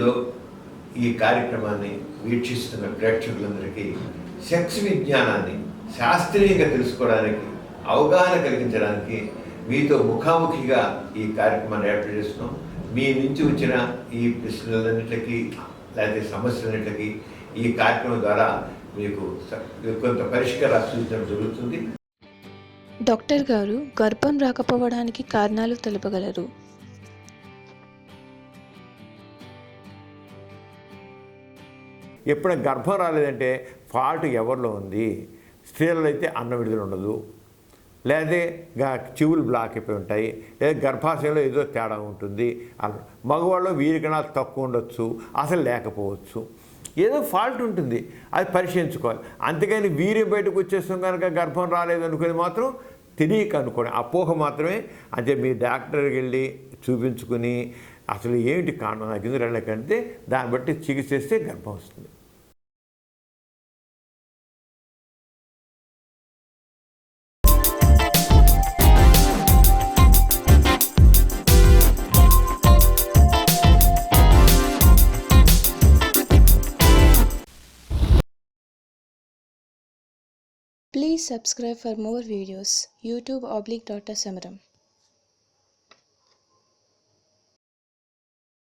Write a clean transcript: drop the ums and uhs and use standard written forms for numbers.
యూట్యూబ్లో ఈ కార్యక్రమాన్ని వీక్షిస్తున్న ప్రేక్షకులందరికీ సెక్స్ విజ్ఞానాన్ని శాస్త్రీయంగా తెలుసుకోవడానికి, అవగాహన కలిగించడానికి మీతో ముఖాముఖిగా ఈ కార్యక్రమాన్ని ఏర్పాటు చేస్తున్నాం. మీ నుంచి వచ్చిన ఈ ప్రశ్నలన్నింటికి లేకపోతే సమస్యలన్నింటికి ఈ కార్యక్రమం ద్వారా మీకు కొంత పరిష్కారాలు సూచించడం జరుగుతుంది. డాక్టర్ గారు గర్భం రాకపోవడానికి కారణాలు తెలుపగలరు? ఎప్పుడైనా గర్భం రాలేదంటే ఫాల్ట్ ఎవరిలో ఉంది? స్త్రీలలో అయితే అన్నం విడుదల ఉండదు, లేదా చెవులు బ్లాక్ అయిపోయి ఉంటాయి, లేదా గర్భాశయంలో ఏదో తేడా ఉంటుంది. మగవాళ్ళు వీరికణాలు తక్కువ ఉండొచ్చు, అసలు లేకపోవచ్చు, ఏదో ఫాల్ట్ ఉంటుంది, అది పరిశీలించుకోవాలి. అంతేగాని వీర్యం బయటకు వచ్చేస్తాం కనుక గర్భం రాలేదు అనుకుని మాత్రం తెలియక అనుకోండి, అపోహ మాత్రమే. అంటే మీ డాక్టర్కి వెళ్ళి చూపించుకుని అసలు ఏమిటి కారణం నాకు ఎందుకు రాలేకంటే దాన్ని బట్టి చికిత్స చేస్తే గర్భం వస్తుంది. Please subscribe for more videos. YouTube /Dr. Samaram.